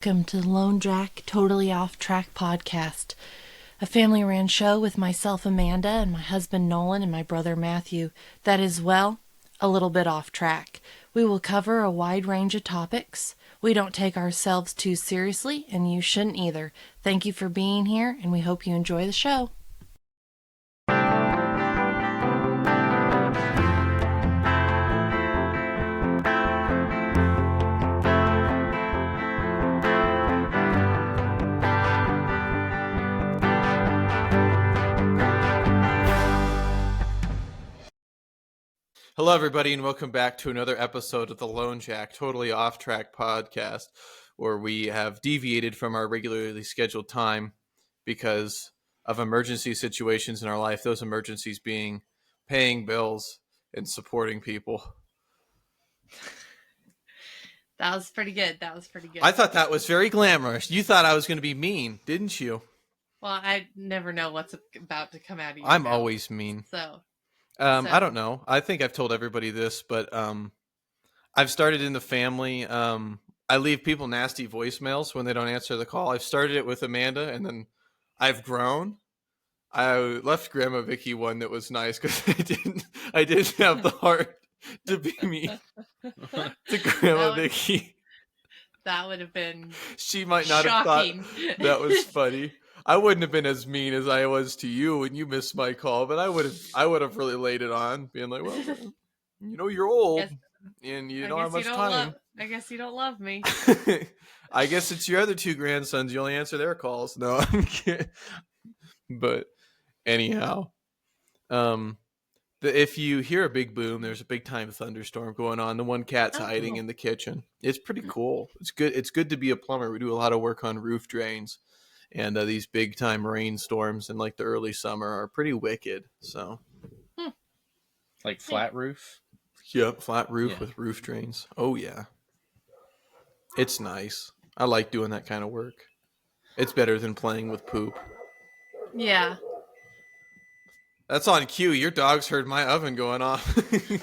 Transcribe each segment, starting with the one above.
Welcome to the Lone Jack Totally Off Track podcast, a family ran show with myself, Amanda, and my husband, Nolan, and my brother, Matthew, that is, well, a little bit off track. We will cover a wide range of topics. We don't take ourselves too seriously, and you shouldn't either. Thank you for being here, and we hope you enjoy the show. Hello, everybody, and welcome back to another episode of the Lone Jack Totally Off Track podcast, where we have deviated from our regularly scheduled time because of emergency situations in our life, those emergencies being paying bills and supporting people. That was pretty good. I thought that was very glamorous. You thought I was going to be mean, didn't you? Well, I never know what's about to come out of you. I'm always mean. So. I don't know. I think I've told everybody this, but I've started in the family. I leave people nasty voicemails when they don't answer the call. I've started it with Amanda, and then I've grown. I left Grandma Vicky one that was nice because I didn't have the heart to be mean to Grandma Vicky. That would have been she might not shocking. Have thought that was funny. I wouldn't have been as mean as I was to you when you missed my call, but I would have really laid it on, being like, well, you know, you're old and you don't have much time. I guess you don't love me. I guess it's your other two grandsons. You only answer their calls. No, I'm kidding. But anyhow, if you hear a big boom, there's a big time thunderstorm going on. The one cat's hiding in the kitchen. It's pretty cool. It's good. It's good to be a plumber. We do a lot of work on roof drains. And these big time rainstorms in like the early summer are pretty wicked. So, like flat roof? Yep, flat roof with roof drains. Oh yeah, it's nice. I like doing that kind of work. It's better than playing with poop. Yeah. That's on cue. Your dogs heard my oven going off.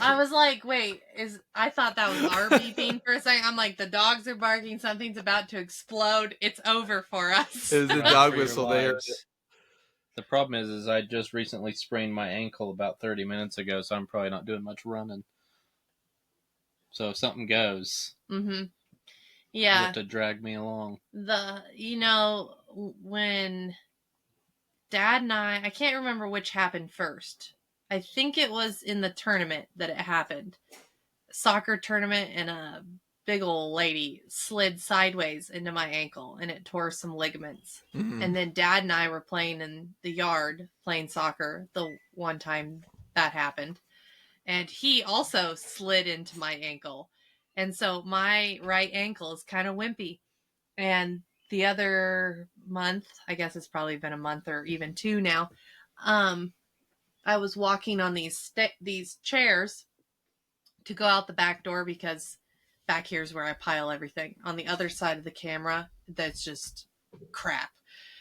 I was like, wait, I thought that was our beeping for a second. I'm like, the dogs are barking. Something's about to explode. It's over for us. Is the dog whistle there? The problem is I just recently sprained my ankle about 30 minutes ago, so I'm probably not doing much running. So if something goes, yeah, you have to drag me along. When Dad and I can't remember which happened first. I think it was in the tournament that it happened. Soccer tournament, and a big old lady slid sideways into my ankle and it tore some ligaments. Mm-hmm. And then Dad and I were playing in the yard, playing soccer the one time that happened. And he also slid into my ankle. And so my right ankle is kind of wimpy. And the other month, I guess it's probably been a month or even two now, I was walking on these chairs to go out the back door because back here's where I pile everything. On the other side of the camera, that's just crap.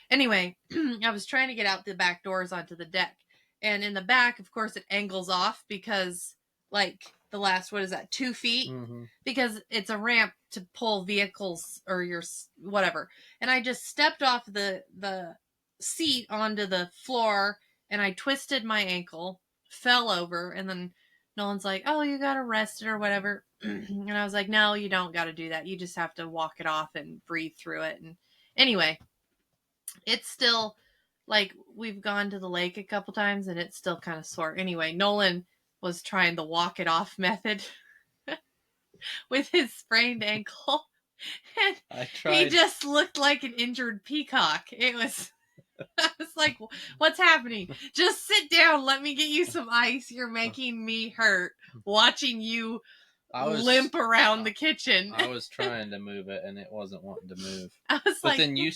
Anyway, I was trying to get out the back doors onto the deck. And in the back, of course, it angles off because, like, the last, 2 feet? Mm-hmm. Because it's a ramp to pull vehicles or your whatever. And I just stepped off the seat onto the floor and I twisted my ankle, fell over, and then Nolan's like, oh, you got arrested or whatever. And I was like, no, you don't got to do that. You just have to walk it off and breathe through it. And anyway, it's still, like, we've gone to the lake a couple times and it's still kind of sore. Anyway, Nolan was trying the walk it off method with his sprained ankle. And I tried. He just looked like an injured peacock. I was like, what's happening? Just sit down. Let me get you some ice. You're making me hurt watching you limp around the kitchen. I was trying to move it and it wasn't wanting to move. But then you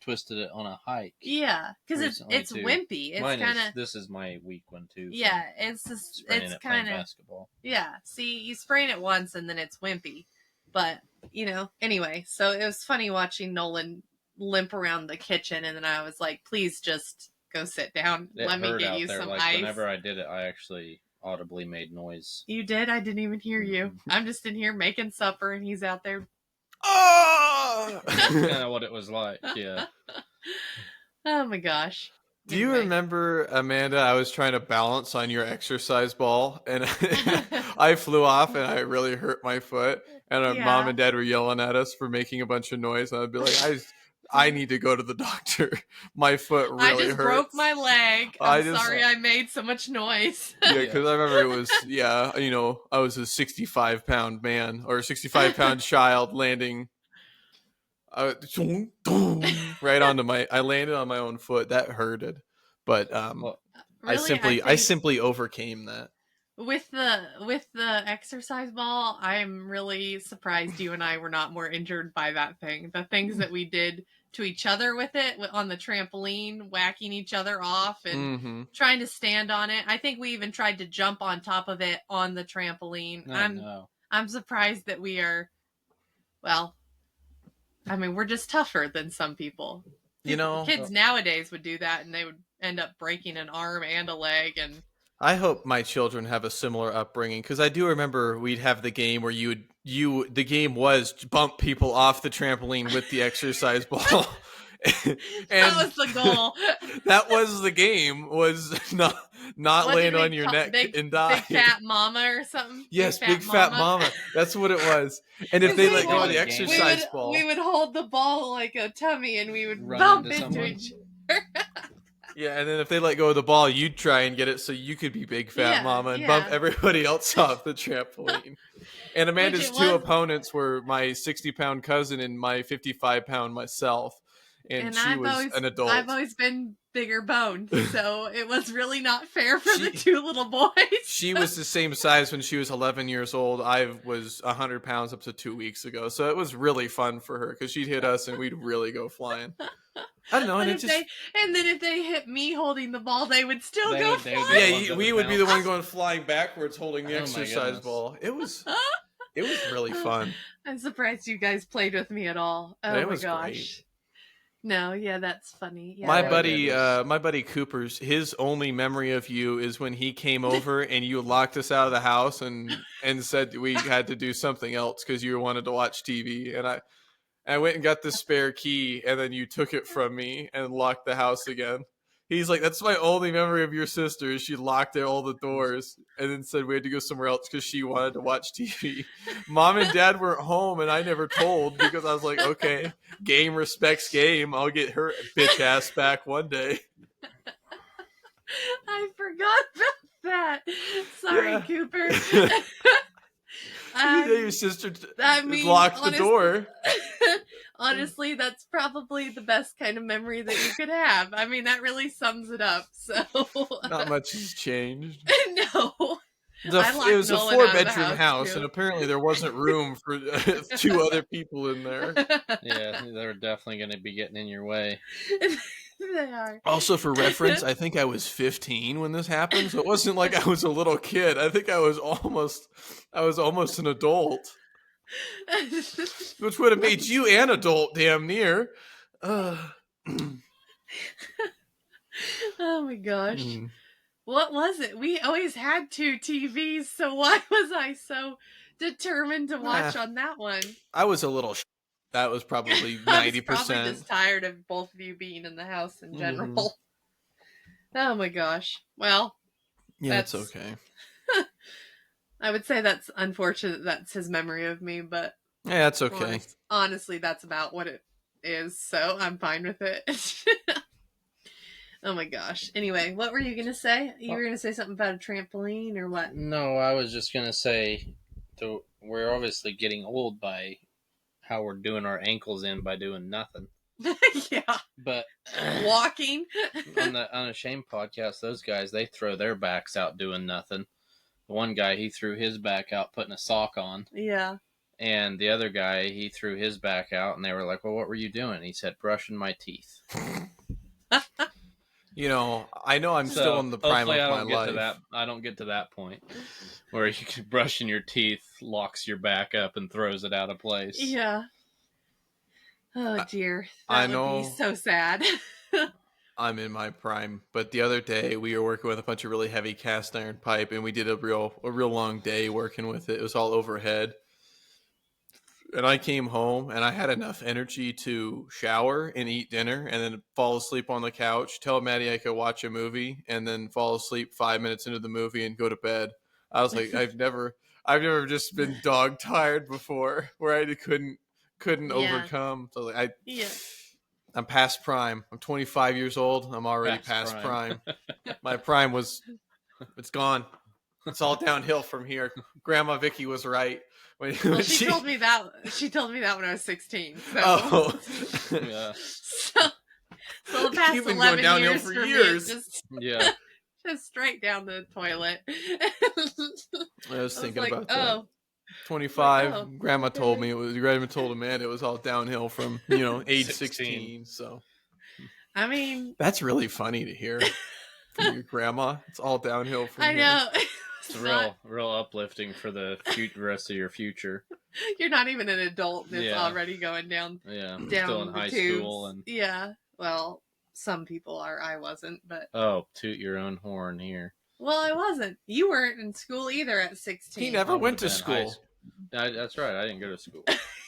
twisted it on a hike. Yeah, because it's wimpy. It's this is my weak one too. So yeah, it's kind of basketball. Yeah, see, you sprain it once and then it's wimpy. But, anyway, so it was funny watching Nolan limp around the kitchen, and then I was like, please just go sit down. Let me get you some ice. Whenever I did it, I actually audibly made noise. You did? I didn't even hear you. I'm just in here making supper, and he's out there Oh! That's kind of what it was like. Yeah. Oh my gosh. Do you Anyway. remember, Amanda, I was trying to balance on your exercise ball and I flew off and I really hurt my foot and our mom Yeah. and dad were yelling at us for making a bunch of noise and I'd be like, I need to go to the doctor. My foot I really just broke hurts. my leg. I I'm just- sorry I made so much noise. Yeah, because I remember it was, I was a 65-pound man or a 65-pound child landing right onto I landed on my own foot. That hurted. But Well, Really, I simply overcame that. with the exercise ball, I'm really surprised you and I were not more injured by that thing. The things that we did to each other with it on the trampoline, whacking each other off and Mm-hmm. trying to stand on it. I think we even tried to jump on top of it on the trampoline. no. I'm surprised that we are, well, I mean, we're just tougher than some people. Kids nowadays would do that and they would end up breaking an arm and a leg. And I hope my children have a similar upbringing because I do remember we'd have the game where the game was bump people off the trampoline with the exercise ball. And that was the goal. That was the game, was not What land did we on your call- neck big, and die. Big fat mama or something? Yes, big fat mama. That's what it was. And if they let go of the exercise ball, we would hold the ball like a tummy and we would Run bump into into someone. each other. yeah, and then if they let go of the ball, you'd try and get it so you could be big fat Yeah, mama and yeah. bump everybody else off the trampoline. And Amanda's two opponents were my 60-pound cousin and my 55-pound myself. And she was an adult. I've always been bigger boned, so it was really not fair for the two little boys. She was the same size when she was 11 years old. I was 100 pounds up to 2 weeks ago. So it was really fun for her because she'd hit us and we'd really go flying. I don't know. And then if they hit me holding the ball, they would still go flying. Yeah, we would be the one going flying backwards holding the exercise ball. It was really fun. I'm surprised you guys played with me at all. Oh my gosh. Great. No, yeah, that's funny. Yeah, my buddy Cooper's, his only memory of you is when he came over and you locked us out of the house and said we had to do something else because you wanted to watch TV. And I went and got the spare key and then you took it from me and locked the house again. He's like, that's my only memory of your sister. Is she locked all the doors and then said we had to go somewhere else because she wanted to watch TV. Mom and Dad weren't home and I never told because I was like, okay, game respects game. I'll get her bitch ass back one day. I forgot about that. Sorry, Cooper. Your sister locked the door. Honestly, that's probably the best kind of memory that you could have. I mean, that really sums it up. So not much has changed. No. It was a 4-bedroom house, and apparently there wasn't room for 2 other people in there. Yeah, they're definitely going to be getting in your way. They are. Also, for reference, I think I was 15 when this happened, so it wasn't like I was a little kid. I think I was almost an adult. Which would have made you an adult, damn near. Oh my gosh. What was it? We always had 2 TVs, so why was I so determined to watch on that one? I was a little that was probably 90%. I was probably just tired of both of you being in the house in general. Oh my gosh. Well, yeah, that's okay. I would say that's unfortunate that's his memory of me, but yeah, that's okay. Honestly, that's about what it is, so I'm fine with it. Oh my gosh. Anyway, what were you going to say? You were going to say something about a trampoline or what? No, I was just going to say we're obviously getting old by how we're doing our ankles in by doing nothing. Yeah. But walking on a Shame podcast, those guys, they throw their backs out doing nothing. The one guy, he threw his back out putting a sock on. Yeah. And the other guy, he threw his back out, and they were like, well, what were you doing? He said, brushing my teeth. I know I'm still in the prime of my life. I don't get to that point where you brushing your teeth locks your back up and throws it out of place. Yeah. Oh, dear. That would be so sad. I'm in my prime, but the other day we were working with a bunch of really heavy cast iron pipe, and we did a real long day working with it. It was all overhead. and I came home and I had enough energy to shower and eat dinner and then fall asleep on the couch, tell Maddie I could watch a movie, and then fall asleep 5 minutes into the movie and go to bed. I was like, I've never just been dog tired before where I couldn't Yeah. overcome. So like, Yeah. I'm past prime. I'm 25 years old. I'm already past prime. My prime it's gone. It's all downhill from here. Grandma Vicky was right. Well, she told me that when I was 16. So, Oh. Yeah. so the past You've been going 11 downhill years for for years. me, Yeah. just straight down the toilet. I was thinking like, about that. oh, 25. oh, Grandma okay. told me Grandma told Amanda it was all downhill from age 16. So I mean, that's really funny to hear from your grandma. It's all downhill from I here. know. It's real uplifting for the rest of your future. You're not even an adult that's Yeah. already going down. Yeah, Down still in the high tubes. school and Yeah. Well, some people are. I wasn't, but toot your own horn here. well, I wasn't. You weren't in school either at 16. He never went to school. That's right. I didn't go to school.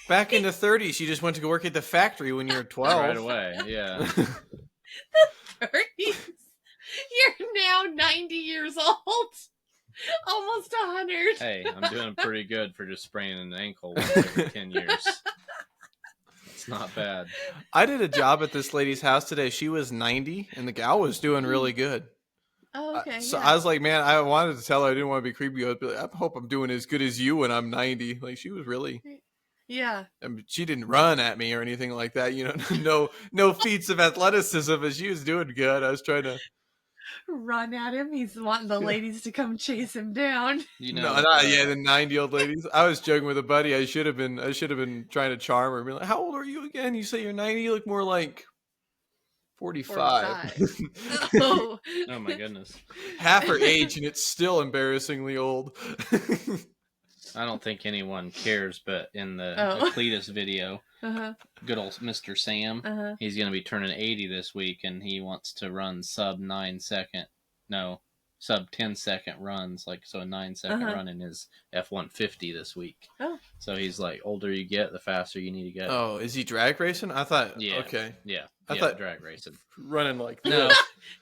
Back in the 30s, you just went to go work at the factory when you were 12. Right away. Yeah. 30s. You're now 90 years old. Almost 100. Hey, I'm doing pretty good for just spraining an ankle once every 10 years. It's not bad. I did a job at this lady's house today. She was 90, and the gal was doing really good. Oh, okay. So yeah. I was like, man, I wanted to tell her I didn't want to be creepy. But I hope I'm doing as good as you when I'm 90. Like, she was really... Yeah. I mean, she didn't run at me or anything like that. No feats of athleticism, but she was doing good. I was trying to... Run at him. He's wanting the ladies to come chase him down. You know, the 90-year-old ladies. I was joking with a buddy. I should have been trying to charm her and be like, how old are you again? You say you're 90, you look more like 45. Oh. Oh my goodness. Half her age, and it's still embarrassingly old. I don't think anyone cares, but in the Cletus video, good old Mr. Sam, he's going to be turning 80 this week, and he wants to run sub 10-second runs, like so a 9-second run in his F-150 this week. Oh. So he's like, older you get, the faster you need to go. Oh, is he drag racing? I thought, yeah. Okay. Yeah. I thought drag racing. Running like this. No.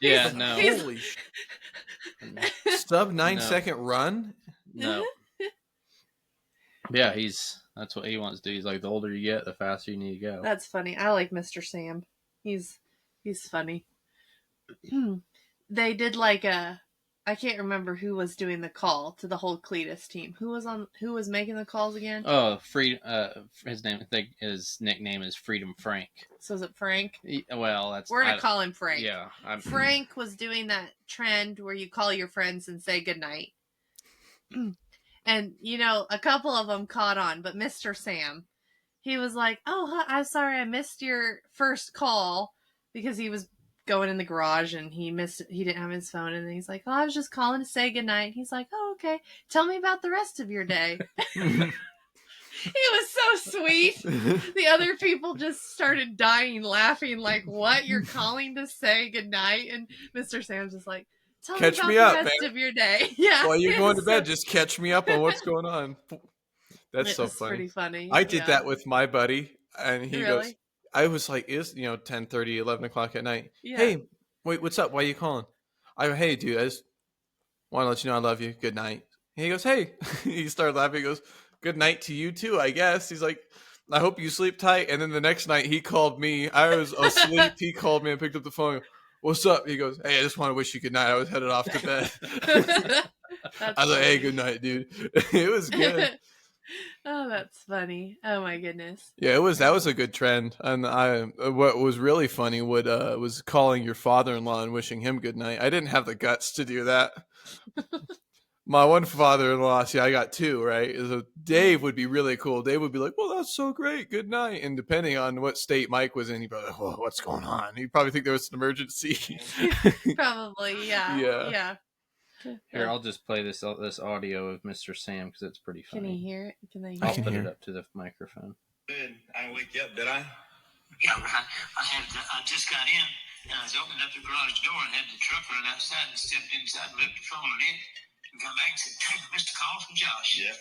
Yeah, no. Holy shit. Sub 9-second run? No. Yeah, that's what he wants to do. He's like, the older you get, the faster you need to go. That's funny. I like Mr. Sam. He's funny. They did like I can't remember who was doing the call to the whole Cletus team. Who was making the calls again? Oh, his nickname is Freedom Frank. So is it Frank? Well, we're gonna call him Frank. Yeah, Frank was doing that trend where you call your friends and say goodnight. And, a couple of them caught on, but Mr. Sam, he was like, oh, I'm sorry I missed your first call, because he was going in the garage and he didn't have his phone, and then he's like, oh, I was just calling to say goodnight. He's like, oh, okay. Tell me about the rest of your day. He was so sweet. The other people just started dying laughing, like, what? You're calling to say goodnight? And Mr. Sam's just like, catch me up, the rest of your day. Yeah. While you're going to bed, just catch me up on what's going on. That's so funny. Pretty funny. I did that with my buddy, and he really? goes, I was like, it's 10:30, 11 o'clock at night. Yeah. Hey, wait, what's up? Why are you calling? I go, hey, dude, I just want to let you know I love you. Good night. And he goes, hey. He started laughing. He goes, good night to you too, I guess. He's like, I hope you sleep tight. And then the next night he called me. I was asleep. He called me and picked up the phone. What's up? He goes, hey, I just want to wish you good night. I was headed off to bed. I was like, hey, good night, dude. It was good. Oh, that's funny. Oh my goodness. Yeah, that was a good trend. And what was really funny was calling your father-in-law and wishing him good night. I didn't have the guts to do that. My one father-in-law, see, I got two, right? So Dave would be really cool. Dave would be like, well, that's so great. Good night. And depending on what state Mike was in, he'd be like, whoa, what's going on? He'd probably think there was an emergency. Probably, yeah. Yeah. Here, I'll just play this audio of Mr. Sam because it's pretty funny. Can you hear it? Can they hear I'll put it up to the microphone. I didn't wake you up, did I? Yeah, I just got in, and I was opening up the garage door and had the truck run outside and stepped inside and left the phone in. Come back and say, "Hey, Mr. Call from Josh." Yeah.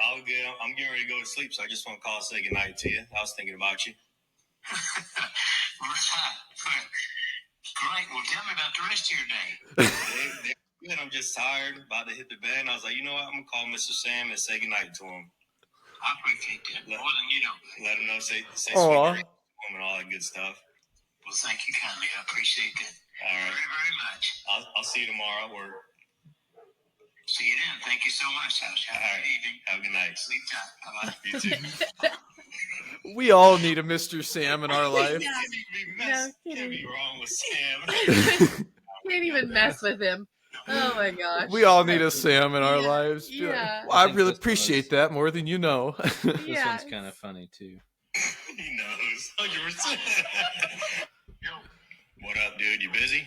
All good. I'm getting ready to go to sleep, so I just want to call and say goodnight to you. I was thinking about you. Great. Well, tell me about the rest of your day. Good. I'm just tired, about to hit the bed, and I was like, you know what? I'm going to call Mr. Sam and say goodnight to him. I appreciate that more than you know. Let him know, say sweet dreams to him and all that good stuff. Well, thank you kindly. I appreciate that All right. very, very much. I'll see you tomorrow at work. See you then. Thank you so much, Josh. Have a good evening. Have a good night. Sleep tight. Bye-bye. You too. We all need a Mr. Sam in our life. Can't be wrong with Sam. Can't even mess with him. Oh my gosh. We all need a Sam in our lives. Be like, Yeah. well, I really appreciate that more than you know. This one's kind of funny too. He knows. 100%. What up, dude? You busy?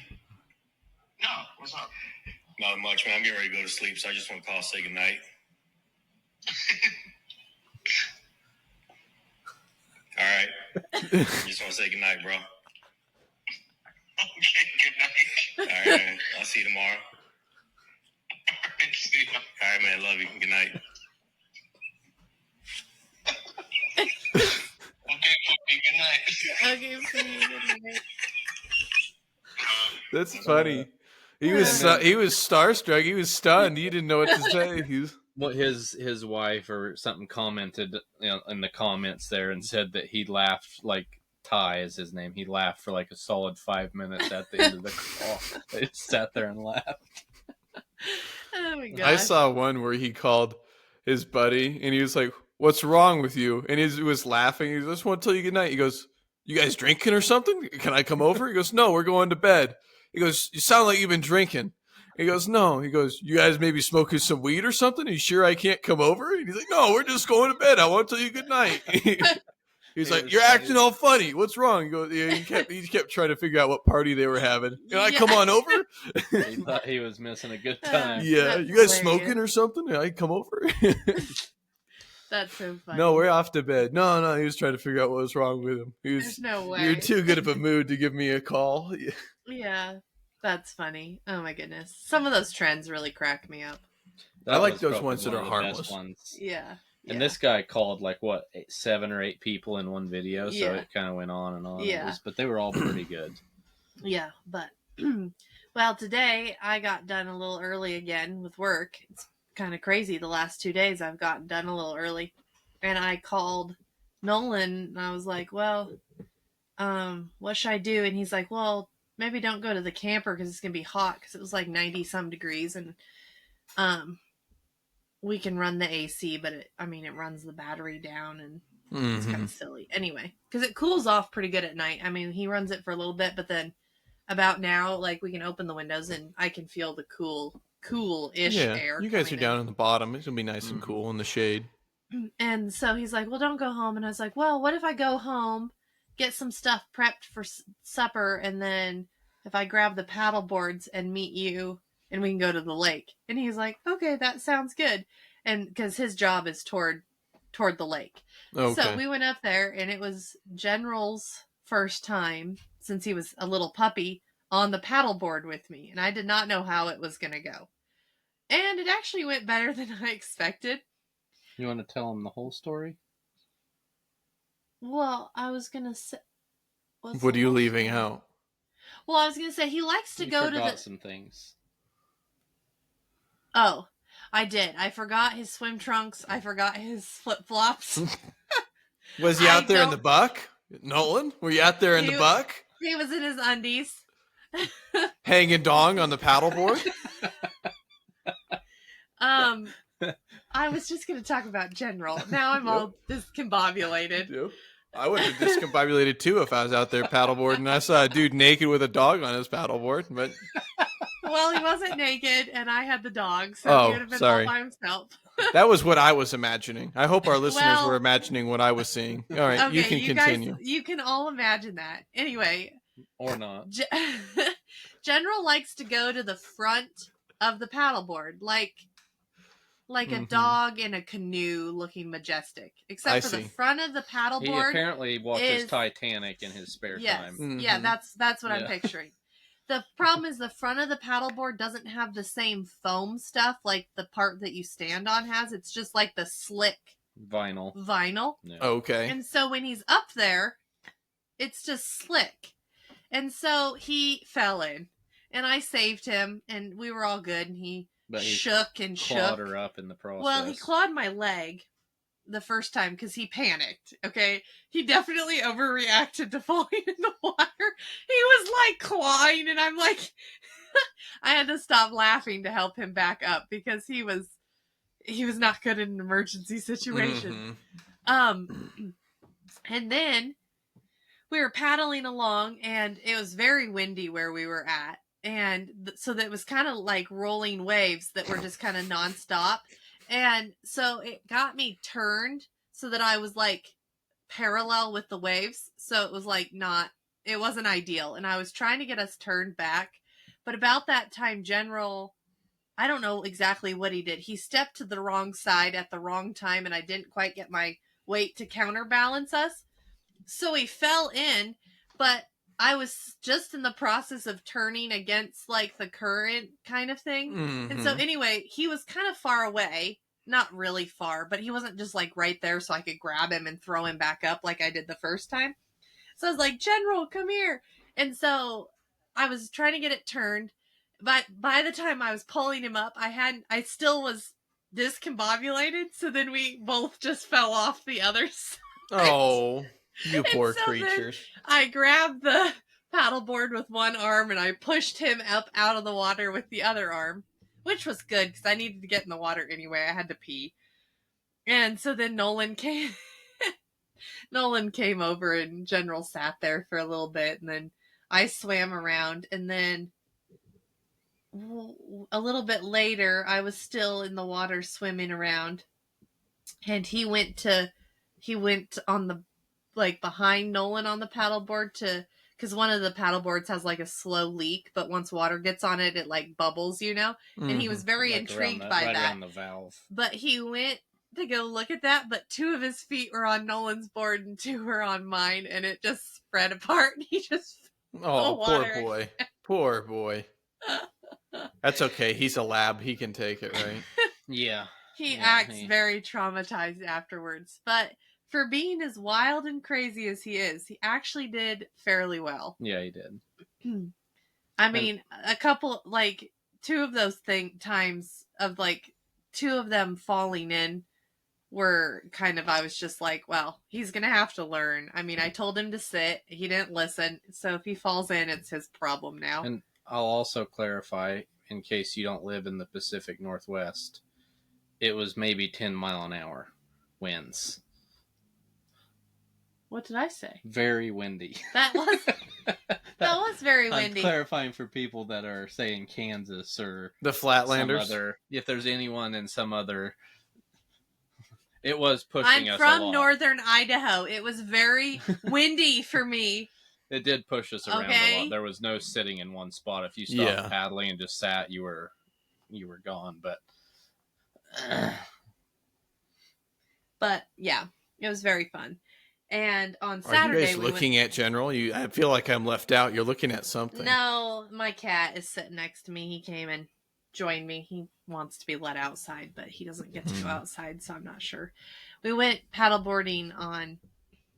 No, what's up? Not much, man. I'm getting ready to go to sleep, so I just want to call and say goodnight. All right. Just want to say goodnight, bro. Okay, good night. All right, man. I'll see you tomorrow. All right, see ya. All right, man. Love you. Good night. Okay, Poppy, good night. Okay, see you. Good night. That's funny. He was starstruck. He was stunned. He didn't know what to say. Well, his wife or something commented in the comments there and said that he laughed, like Ty is his name. He laughed for like a solid 5 minutes at the end of the call. They just sat there and laughed. Oh my gosh. I saw one where he called his buddy and he was like, "What's wrong with you?" And he was laughing. He goes, "I just want to tell you good night." He goes, "You guys drinking or something? Can I come over?" He goes, "No, we're going to bed." He goes, "You sound like you've been drinking." He goes, "No." He goes, "You guys maybe smoking some weed or something? Are you sure I can't come over?" And he's like, "No, we're just going to bed. I want to tell you good night." He's like, "You're acting all funny. What's wrong?" He goes, "Yeah." He kept trying to figure out what party they were having. Can I come on over? He thought he was missing a good time. Yeah, That's you guys hilarious. smoking or something? Can I come over? That's so funny. No, we're off to bed. No, he was trying to figure out what was wrong with him. There's no way. You're too good of a mood to give me a call. Yeah, that's funny. Oh my goodness. Some of those trends really crack me up. I like was those probably ones that one are of the best harmless. ones. Yeah. And this guy called like 7 or 8 people in one video, so Yeah. it kind of went on and on. Yeah. But they were all pretty good. Yeah, but well, today I got done a little early again with work. It's kind of crazy. The last 2 days I've gotten done a little early, and I called Nolan and I was like, "Well, what should I do?" And he's like, "Well, maybe don't go to the camper because it's gonna be hot because it was like 90 some degrees, and we can run the AC, but it runs the battery down and." It's kind of silly. Anyway, because it cools off pretty good at night. I mean, he runs it for a little bit, but then about now, like, we can open the windows and I can feel the cool-ish air. You guys are coming down in the bottom. It's going to be nice and cool in the shade. And so he's like, "Well, don't go home." And I was like, "Well, what if I go home, get some stuff prepped for supper, and then if I grab the paddle boards and meet you and we can go to the lake?" And he's like, "Okay, that sounds good." And because his job is toward the lake. Okay. So we went up there, and it was General's first time since he was a little puppy on the paddleboard with me, and I did not know how it was going to go. And it actually went better than I expected. You want to tell him the whole story? Well, I was going to say... What are you leaving out? Well, I was going to say he likes to go to the... some things. Oh, I did. I forgot his swim trunks. I forgot his flip-flops. Was he out there in the buck? Nolan? Were you out there in the buck? He was in his undies. Hanging dong on the paddleboard? I was just going to talk about General. Now I'm all discombobulated. Yep. I would have discombobulated too if I was out there paddleboarding and I saw a dude naked with a dog on his paddleboard. But well, he wasn't naked, and I had the dog, so he would have been all by himself. That was what I was imagining. I hope our listeners were imagining what I was seeing. All right, okay, you can continue. Guys, you can all imagine that. Anyway. Or not. General likes to go to the front of the paddleboard, like a dog in a canoe looking majestic. Except for the front of the paddleboard. He apparently watches Titanic in his spare time. Yeah, that's what I'm picturing. The problem is the front of the paddleboard doesn't have the same foam stuff like the part that you stand on has. It's just like the slick Vinyl. Yeah. Okay. And so when he's up there, it's just slick. And so he fell in. And I saved him, and we were all good, and he shook and clawed shook. her up in the process. Well, he clawed my leg the first time because he panicked, okay? He definitely overreacted to falling in the water. He was like clawing, and I'm like, I had to stop laughing to help him back up because he was not good in an emergency situation. Mm-hmm. And then we were paddling along, and it was very windy where we were at. And so that was kind of like rolling waves that were just kind of nonstop. And so it got me turned so that I was like parallel with the waves. So it was like it wasn't ideal. And I was trying to get us turned back. But about that time, I don't know exactly what he did. He stepped to the wrong side at the wrong time, and I didn't quite get my weight to counterbalance us. So he fell in, but I was just in the process of turning against like the current kind of thing. Mm-hmm. And so anyway, he was kind of far away, not really far, but he wasn't just like right there so I could grab him and throw him back up like I did the first time. So I was like, General, come here. And so I was trying to get it turned, but by the time I was pulling him up, I still was discombobulated. So then we both just fell off the other side. Oh, you poor so creatures. I grabbed the paddleboard with one arm and I pushed him up out of the water with the other arm, which was good because I needed to get in the water anyway. I had to pee. And so then Nolan came over, and General sat there for a little bit, and then I swam around, and then a little bit later I was still in the water swimming around, and he went on the like behind Nolan on the paddleboard because one of the paddleboards has like a slow leak, but once water gets on it, it like bubbles, and he was very intrigued by that. Around the valve. But he went to go look at that, but 2 of his feet were on Nolan's board and 2 were on mine, and it just spread apart. And he just Poor boy. That's okay. He's a lab. He can take it, right? Yeah. He acts very traumatized afterwards, but for being as wild and crazy as he is, he actually did fairly well. Yeah, he did. I mean, a couple, like, 2 of those times of, like, 2 of them falling in were kind of, I was just like, well, he's going to have to learn. I mean, I told him to sit. He didn't listen. So if he falls in, it's his problem now. And I'll also clarify, in case you don't live in the Pacific Northwest, it was maybe 10-mile-an-hour winds. What did I say? Very windy. That was very windy. I'm clarifying for people that are saying Kansas or the Flatlanders. If there's anyone in some other, it was pushing us a lot. I'm from northern Idaho. It was very windy for me. It did push us around a lot. There was no sitting in one spot. If you stopped paddling and just sat, you were gone. But yeah, it was very fun. And on Saturday, are you guys looking at General? I feel like I'm left out. You're looking at something. No, my cat is sitting next to me. He came and joined me. He wants to be let outside, but he doesn't get to go outside, so I'm not sure. We went paddleboarding on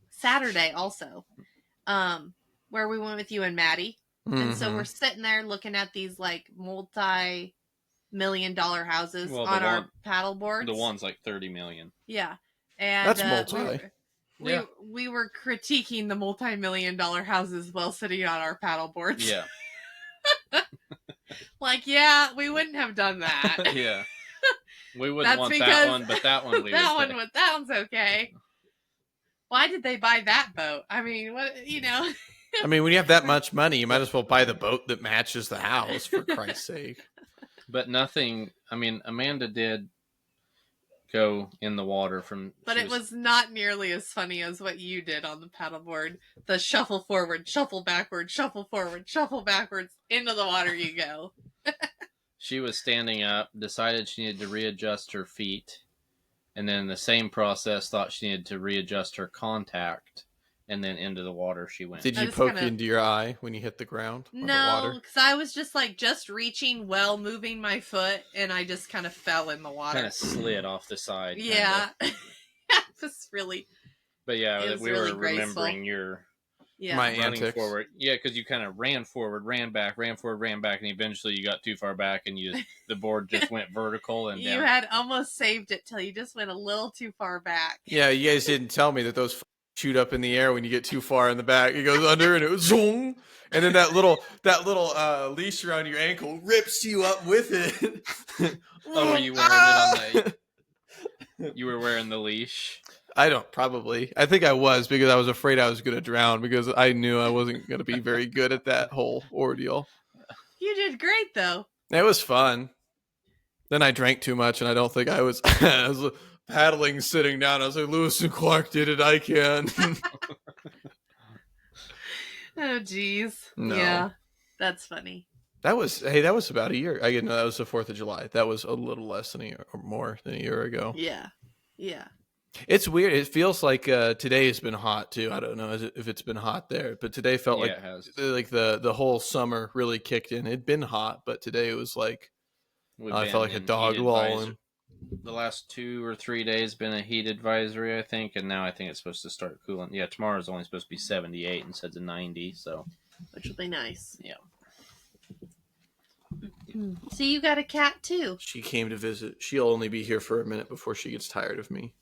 Saturday also, where we went with you and Maddie. And so we're sitting there looking at these like multi-million-dollar houses on our paddleboards. The one's like 30 million. Yeah. And that's multi. We were critiquing the multi-million-dollar houses while sitting on our paddle boards. Yeah. Like, yeah, we wouldn't have done that. Yeah. We wouldn't want that one, but that one that one's okay. Why did they buy that boat? I mean, what, I mean, when you have that much money, you might as well buy the boat that matches the house, for Christ's sake. But nothing, I mean, Amanda did go in the water but it was not nearly as funny as what you did on the paddleboard. The shuffle forward, shuffle backward, shuffle forward, shuffle backwards, into the water you go. She was standing up, decided she needed to readjust her feet, and then in the same process thought she needed to readjust her contact, and then into the water she went. Did I you just poke kinda- into your eye when you hit the ground or the No, water? because I was just reaching well, moving my foot, and I just kind of fell in the water. Kind of slid off the side. Yeah. It was really, But yeah, it was we really were graceful. remembering your yeah. My running antics. forward. Yeah, because you kind of ran forward, ran back, ran forward, ran back, and eventually you got too far back, and the board just went vertical and You down. had almost saved it till you just went a little too far back. Yeah, you guys didn't tell me that those shoot up in the air when you get too far in the back. It goes under and it was zoom, and then that little leash around your ankle rips you up with it. Oh, were you wearing it on the? You were wearing the leash. I don't probably. I think I was because I was afraid I was going to drown because I knew I wasn't going to be very good at that whole ordeal. You did great, though. It was fun. Then I drank too much, and I don't think I was. I was paddling, sitting down. I was like, Lewis and Clark did it. I can. Oh, geez. No. Yeah, that's funny. That was about a year. I didn't know that was the 4th of July. That was a little less than a year or more than a year ago. Yeah. Yeah. It's weird. It feels like today has been hot too. I don't know if it's been hot there, but today felt Yeah, it has. like the whole summer really kicked in. It'd been hot, but today it was like I felt like a dog walling. The last 2 or 3 days been a heat advisory, I think, and now I think it's supposed to start cooling. Yeah, tomorrow's only supposed to be 78 instead of 90, so Which will be nice. yeah. So you got a cat, too. She came to visit. She'll only be here for a minute before she gets tired of me.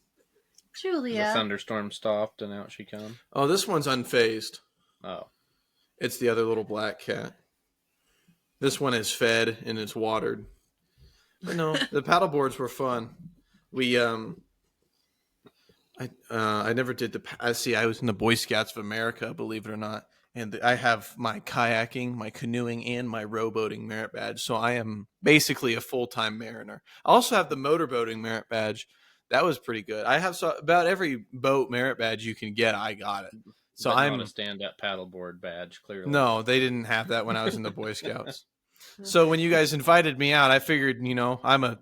Julia. The thunderstorm stopped and out she come. Oh, this one's unfazed. Oh. It's the other little black cat. This one is fed and is watered. But no, the paddle boards were fun. We I never did I was in the Boy Scouts of America, believe it or not. And I have my kayaking, my canoeing, and my rowboating merit badge. So I am basically a full-time mariner. I also have the motorboating merit badge. That was pretty good. I have about every boat merit badge you can get. I got it. So But I'm not a stand-up paddleboard badge, clearly. No, they didn't have that when I was in the Boy Scouts. So when you guys invited me out, I figured, I'm a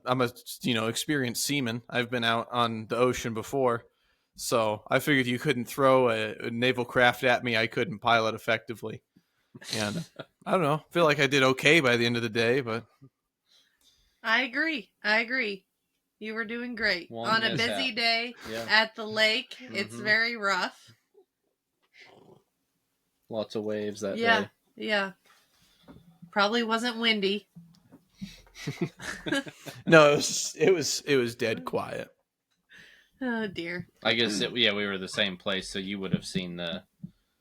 experienced seaman. I've been out on the ocean before. So I figured you couldn't throw a naval craft at me I couldn't pilot effectively. And I don't know. I feel like I did okay by the end of the day, but I agree. You were doing great. One On a busy mishap. day Yeah. at the lake, it's Mhm. very rough. Lots of waves that Yeah. day. Yeah. Probably wasn't windy. no, it was dead quiet. Oh, dear. I guess, we were the same place, so you would have seen the...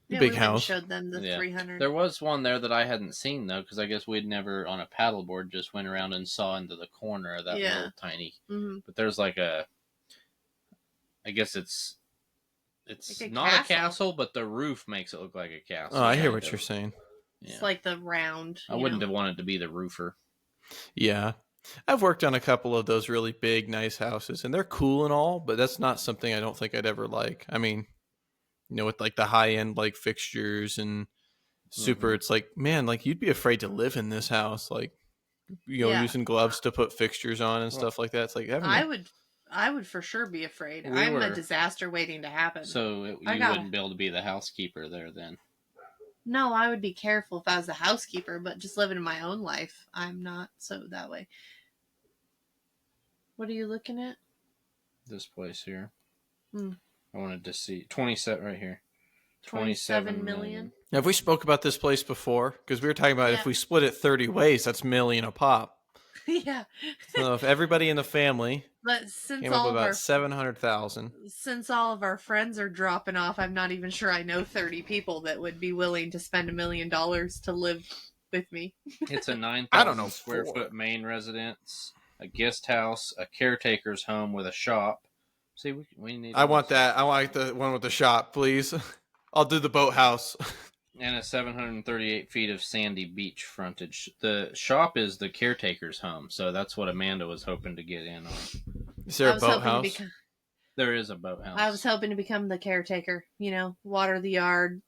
Yeah, Big we went and house. showed them the Yeah. 300. There was one there that I hadn't seen, though, because I guess we'd never, on a paddleboard, just went around and saw into the corner of that Yeah. little tiny... Mhm. But there's like I guess it's Like a not castle. a castle, but the roof makes it look like a castle. Oh, I hear kind what of. you're saying. Yeah. It's like the round. I wouldn't have wanted to be the roofer. Yeah. I've worked on a couple of those really big, nice houses, and they're cool and all, but that's not something I don't think I'd ever like. I mean, with like the high end like fixtures and super, Mhm. it's like, man, like you'd be afraid to live in this house, like Yeah. using gloves to put fixtures on and Well, stuff like that. It's like I would for sure be afraid. We I'm a were- disaster waiting to happen. So you I got wouldn't be able to be the housekeeper there then. No, I would be careful if I was the housekeeper, but just living my own life, I'm not so that way. What are you looking at? This place here. Hmm. I wanted to see 27 right here. 27 million. have we spoke about this place before? Because we were talking about Yeah. if we split it 30 ways, that's $1 million a pop. Yeah. So if everybody in the family But since came up all with of about our 700,000. since all of our friends are dropping off, I'm not even sure I know 30 people that would be willing to spend $1 million to live with me. It's a 9,000 I don't know, square 4. foot main residence, a guest house, a caretaker's home with a shop. See, we need. I want that. I want the one with the shop, please. I'll do the boathouse. And a 738 feet of sandy beach frontage. The shop is the caretaker's home, so that's what Amanda was hoping to get in on. Is there I a was hoping to boathouse? become There is a boathouse. I was hoping to become the caretaker, water the yard,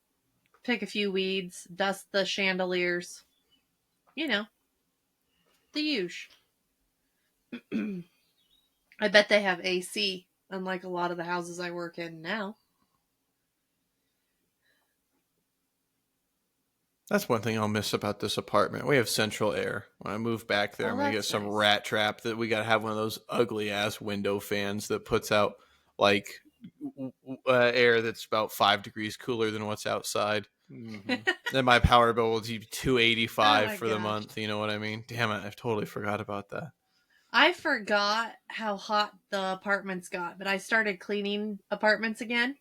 pick a few weeds, dust the chandeliers. The huge. I bet they have AC, unlike a lot of the houses I work in now. That's one thing I'll miss about this apartment. We have central air. When I move back there, Oh, I'm going to get that's some nice. rat trap that we got to have one of those ugly ass window fans that puts out like air that's about 5 degrees cooler than what's outside. Mhm. Then my power bill will be $285 Oh my for the gosh. month. You know what I mean? Damn it. I've totally forgot about that. I forgot how hot the apartments got, but I started cleaning apartments again.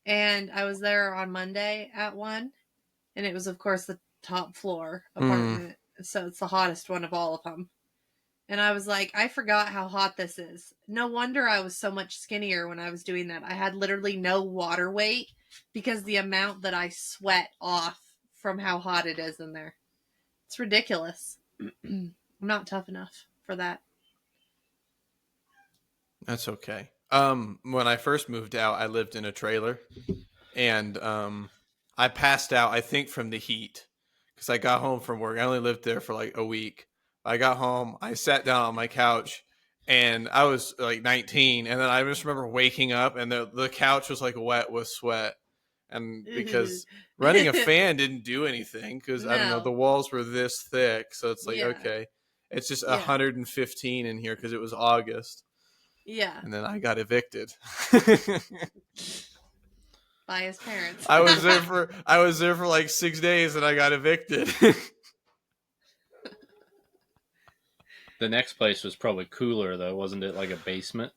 And I was there on Monday at 1. And it was, of course, the top floor apartment. So it's the hottest one of all of them. And I was like, I forgot how hot this is. No wonder I was so much skinnier when I was doing that. I had literally no water weight because the amount that I sweat off from how hot it is in there. It's ridiculous. I'm not tough enough for that. That's okay. When I first moved out, I lived in a trailer, and I passed out, I think, from the heat because I got home from work. I only lived there for like a week. I got home, I sat down on my couch, and I was like 19, and then I just remember waking up, and the couch was like wet with sweat, and because running a fan didn't do anything because I don't know, the No. walls were this thick, so it's like Yeah. okay, it's just Yeah. 115 in here because it was August. Yeah. And then I got evicted. By his parents. I was there for like 6 days and I got evicted. The next place was probably cooler, though, wasn't it? Like a basement,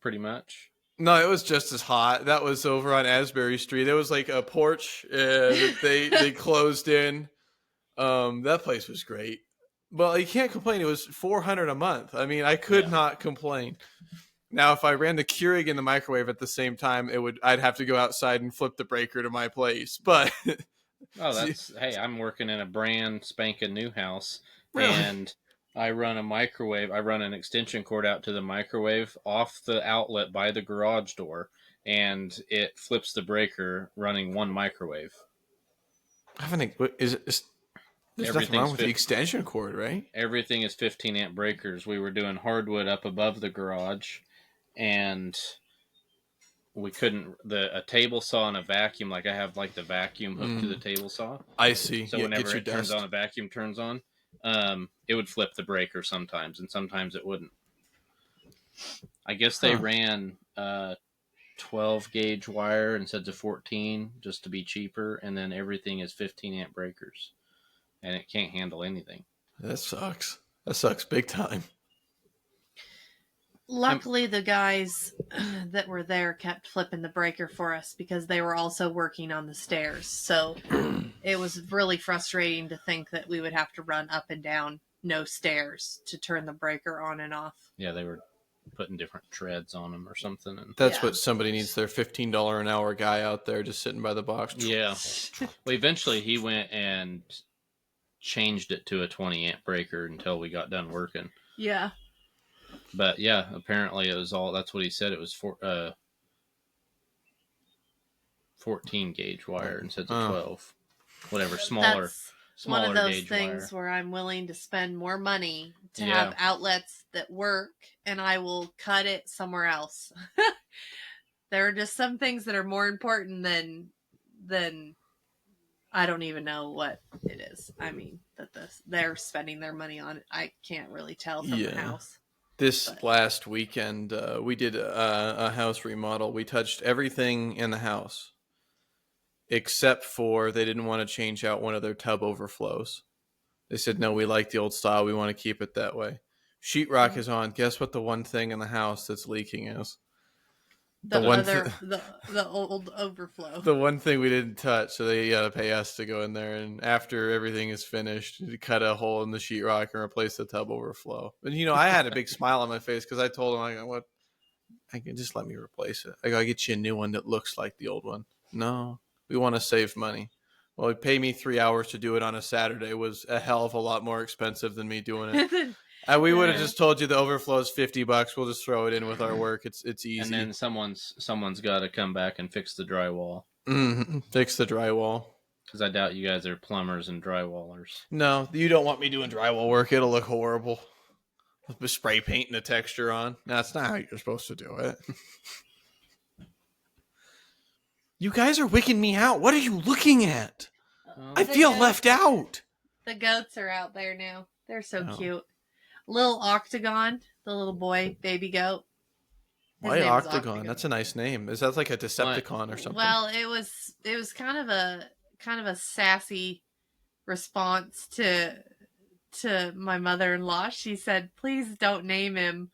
pretty much. No, it was just as hot. That was over on Asbury Street. It was like a porch that they closed in. That place was great. Well, you can't complain. It was $400 a month. I mean, I could not complain. Now, if I ran the Keurig in the microwave at the same time, I'd have to go outside and flip the breaker to my place. But Hey, I'm working in a brand spanking new house, Really? and I run a microwave. I run an extension cord out to the microwave off the outlet by the garage door, and it flips the breaker running one microwave. I think there's nothing wrong with the extension cord, right? Everything is 15 amp breakers. We were doing hardwood up above the garage, and we couldn't a table saw and a vacuum. Like I have like the vacuum hooked to the table saw. I see. So whenever it turns on, a vacuum turns on. It would flip the breaker sometimes, and sometimes it wouldn't. I guess they ran 12 gauge wire instead of 14 just to be cheaper, and then everything is 15 amp breakers, and it can't handle anything. That sucks. That sucks big time. Luckily, the guys that were there kept flipping the breaker for us because they were also working on the stairs. So it was really frustrating to think that we would have to run up and down no stairs to turn the breaker on and off. Yeah, they were putting different treads on them or something. And that's what somebody needs, their $15 an hour guy out there just sitting by the box. Yeah. Well, eventually he went and changed it to a 20 amp breaker until we got done working. Yeah. But yeah, apparently it was all, that's what he said. It was 14 gauge wire instead of 12. Whatever, smaller. That's one of those things where I'm willing to spend more money to have outlets that work, and I will cut it somewhere else. There are just some things that are more important than I don't even know what it is. I mean, they're spending their money on it. I can't really tell from the house. Last weekend, we did a house remodel. We touched everything in the house, except for they didn't want to change out one of their tub overflows. They said, no, we like the old style. We want to keep it that way. Sheetrock is on. Guess what the one thing in the house that's leaking is? The old overflow. The one thing we didn't touch, so they got to pay us to go in there, and after everything is finished, cut a hole in the sheetrock and replace the tub overflow. And I had a big smile on my face because I told them, I can just let me replace it. I gotta get you a new one that looks like the old one. No, we want to save money. Well, it paid me 3 hours to do it on a Saturday. It was a hell of a lot more expensive than me doing it. We would have just told you the overflow is $50. We'll just throw it in with our work. It's easy. And then someone's got to come back and fix the drywall. Mm-hmm. Fix the drywall. Because I doubt you guys are plumbers and drywallers. No, you don't want me doing drywall work. It'll look horrible. With spray painting the texture on. That's not how you're supposed to do it. You guys are wicking me out. What are you looking at? I feel left out. The goats are out there now. They're so Oh. cute. Little Octagon, the little boy, baby goat. His Why name is Octagon? That's a nice name. Is that like a Decepticon or something? Well, it was kind of a sassy response to my mother-in-law. She said, "Please don't name him.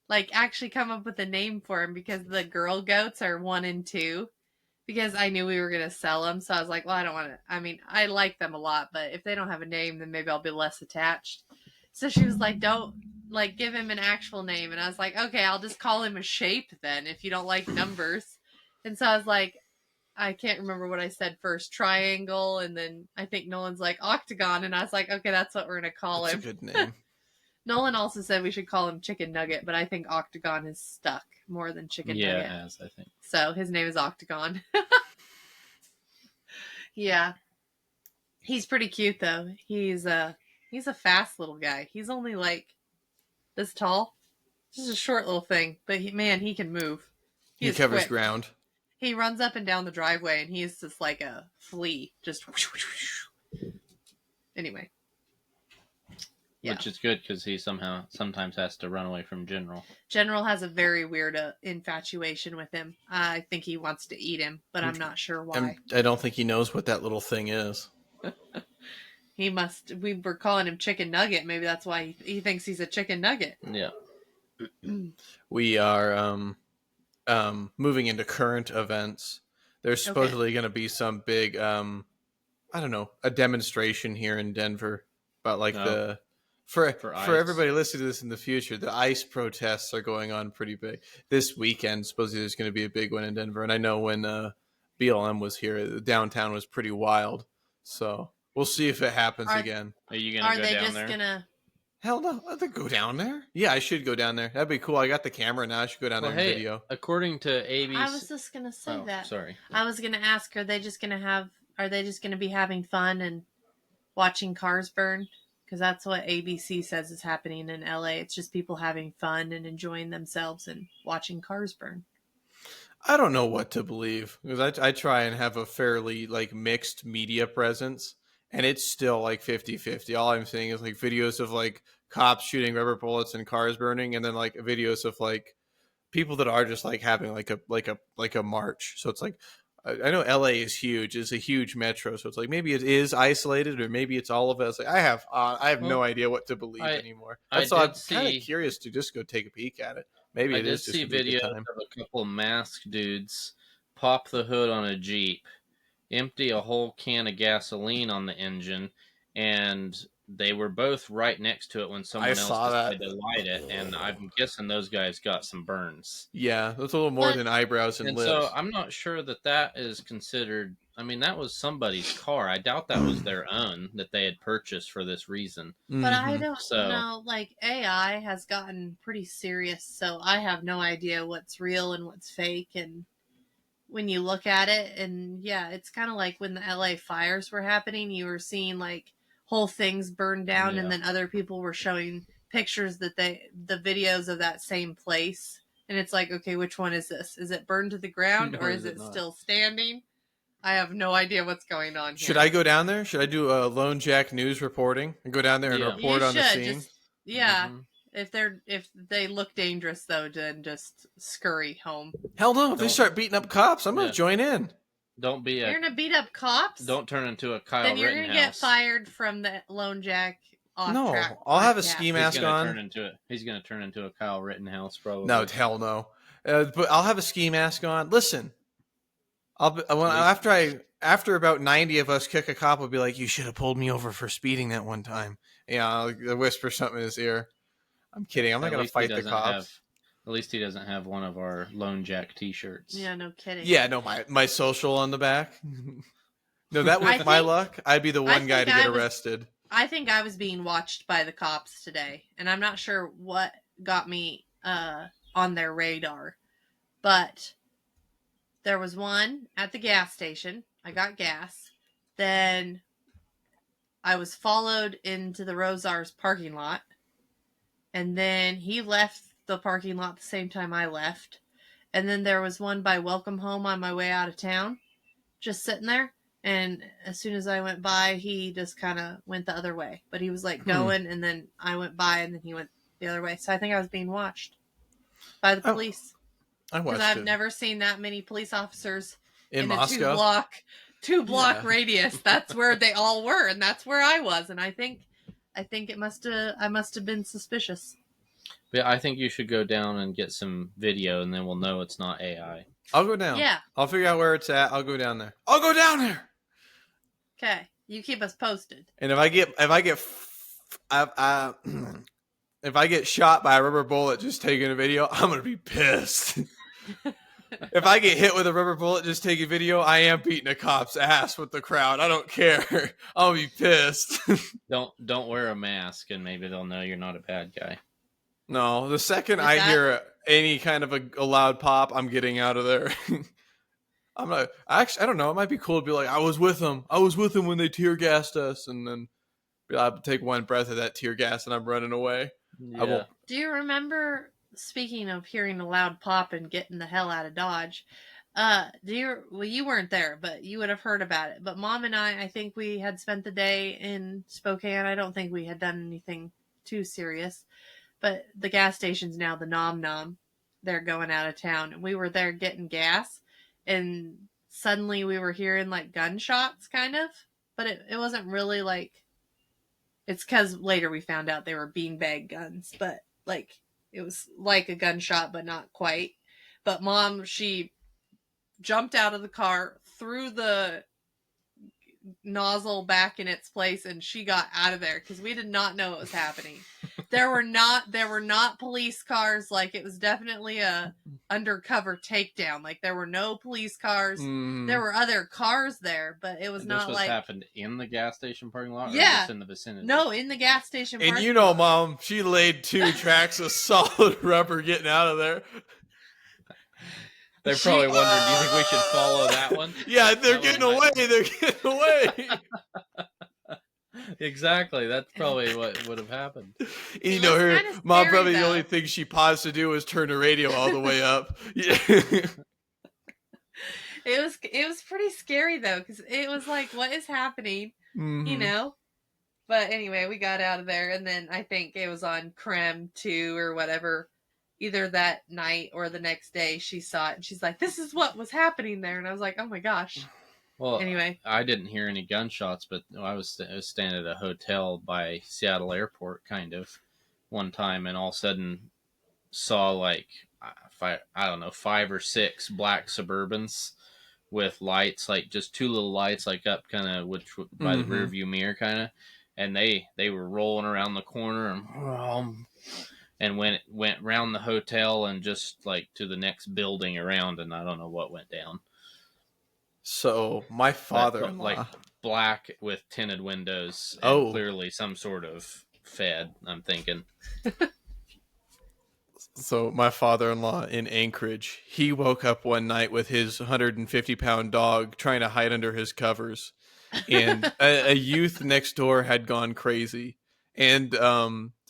Like, actually come up with a name for him because the girl goats are 1 and 2." Because I knew we were gonna sell them, so I was like, "Well, I don't want to. I mean, I like them a lot, but if they don't have a name, then maybe I'll be less attached." So she was like, "Don't like give him an actual name," and I was like, "Okay, I'll just call him a shape then. If you don't like numbers." And so I was like, I can't remember what I said first, triangle, and then I think Nolan's like octagon, and I was like, okay, that's what we're gonna call That's him. a good name. Nolan also said we should call him Chicken Nugget, but I think Octagon is stuck more than Chicken Yeah, Nugget. it has, I think. So his name is Octagon. Yeah. He's pretty cute though. He's a fast little guy. He's only like this tall. Just a short little thing, but he can move. He covers quick. ground. He runs up and down the driveway, and he's just like a flea. Just anyway. Yeah. Which is good because he sometimes has to run away from General. General has a very weird infatuation with him. I think he wants to eat him, but I'm not sure why. I don't think he knows what that little thing is. He must. We were calling him Chicken Nugget. Maybe that's why he thinks he's a chicken nugget. Yeah. We are moving into current events. There's supposedly going to be some big, I don't know, a demonstration here in Denver about like for everybody listening to this in the future, the ICE protests are going on pretty big this weekend. Supposedly there's going to be a big one in Denver, and I know when BLM was here, the downtown was pretty wild. So we'll see if it happens again. Are you going to go down there? Are they just going to... Hell no, I'll go down there. Yeah, I should go down there. That'd be cool. I got the camera now. I should go down there and video. According to ABC... I was just going to say that. Sorry. I was going to ask, are they just going to be having fun and watching cars burn? Because that's what ABC says is happening in LA. It's just people having fun and enjoying themselves and watching cars burn. I don't know what to believe because I try and have a fairly like mixed media presence, and it's still like 50-50. All I'm seeing is like videos of like cops shooting rubber bullets and cars burning, and then like videos of like people that are just like having like a march. So it's like I know LA is huge. It's a huge metro, so it's like maybe it is isolated, or maybe it's all of us. Like I have no idea what to believe anymore. So I'm kind of curious to just go take a peek at it. Maybe it is just I did see videos of a couple masked dudes pop the hood on a Jeep, empty a whole can of gasoline on the engine, and they were both right next to it when someone else decided to light it, and I'm guessing those guys got some burns. Yeah, that's a little more than eyebrows and lips. So I'm not sure that is considered... I mean, that was somebody's car. I doubt that was their own that they had purchased for this reason. But I don't know. Like, AI has gotten pretty serious, so I have no idea what's real and what's fake. And when you look at it, and yeah, it's kind of like when the LA fires were happening, you were seeing like whole things burned down, and then other people were showing pictures the videos of that same place. And it's like, okay, which one is this? Is it burned to the ground or is it still standing? I have no idea what's going on here. Should I go down there? Should I do a Lone Jack news reporting and go down there and report on the scene? If they look dangerous though, then just scurry home. Hell no! If they start beating up cops, I'm gonna join in. Don't be You're gonna beat up cops? Don't turn into a Kyle Rittenhouse. Then you're gonna get fired from the Lone Jack. I'll have a ski mask on. He's gonna turn into a Kyle Rittenhouse probably. No, hell no. But I'll have a ski mask on. Listen. After about 90 of us kick a cop, will be like, "You should have pulled me over for speeding that one time." Yeah, I'll whisper something in his ear. I'm kidding. I'm not gonna fight the cops. At least he doesn't have one of our Lone Jack T-shirts. Yeah, no kidding. Yeah, no, my social on the back. No, that was my luck. I'd be the one guy to get arrested. I think I was being watched by the cops today, and I'm not sure what got me on their radar, but there was one at the gas station. I got gas. Then I was followed into the Rosar's parking lot. And then he left the parking lot the same time I left. And then there was one by Welcome Home on my way out of town. Just sitting there. And as soon as I went by, he just kind of went the other way. But he was like going, and then I went by, and then he went the other way. So I think I was being watched by the police. I Because watched I've it never seen that many police officers in a Moscow. two block Yeah. radius. That's where they all were, and that's where I was. And I think I must have been suspicious. But I think you should go down and get some video, and then we'll know it's not AI. I'll go down. Yeah. I'll figure out where it's at. I'll go down there. I'll go down there. Okay, you keep us posted. And if I get shot by a rubber bullet just taking a video, I'm gonna be pissed. If I get hit with a rubber bullet just taking video, I am beating a cop's ass with the crowd. I don't care. I'll be pissed. Don't wear a mask, and maybe they'll know you're not a bad guy. No, the second I hear any kind of a loud pop, I'm getting out of there. I'm not. Actually, I don't know. It might be cool to be like, I was with them. I was with them when they tear gassed us, and then I'll take one breath of that tear gas, and I'm running away. Yeah. I won't. Do you remember? Speaking of hearing a loud pop and getting the hell out of Dodge, you weren't there, but you would have heard about it. But Mom and I think we had spent the day in Spokane. I don't think we had done anything too serious, but the gas station's now the Nom Nom. They're going out of town, and we were there getting gas, and suddenly we were hearing like gunshots, kind of, but it wasn't really like. It's because later we found out they were beanbag guns, but like. It was like a gunshot, but not quite. But Mom, she jumped out of the car, threw the nozzle back in its place, and she got out of there because we did not know what was happening. There were not police cars. Like, it was definitely a undercover takedown. Like, there were no police cars. There were other cars there, but it was not this like happened in the gas station parking lot, or Yeah. just in the vicinity? No, in the gas station. And parking you know, lot. Mom, she laid 2 tracks of solid rubber getting out of there. They're probably wondering, do you think we should follow that one? Yeah, they're getting away. They're getting away. Exactly. That's probably what would have happened. And It you know, was her kinda mom scary, probably the though. only thing she paused to do was turn the radio all the way up. Yeah. It was pretty scary though, because it was like, what is happening? You know? But anyway, we got out of there, and then I think it was on Creme 2 or whatever. Either that night or the next day, she saw it, and she's like, this is what was happening there. And I was like, oh my gosh. Well, Anyway. I didn't hear any gunshots, but I was staying at a hotel by Seattle Airport, kind of, one time, and all of a sudden saw like, I don't know, 5 or 6 black Suburbans with lights, like just 2 little lights, like up kind of by the rear view mirror, kind of, and they were rolling around the corner and went around the hotel and just like to the next building around, and I don't know what went down. So my father-in-law, like black with tinted windows, and clearly some sort of Fed, I'm thinking. So my father-in-law in Anchorage, he woke up one night with his 150-pound dog trying to hide under his covers, and a youth next door had gone crazy, and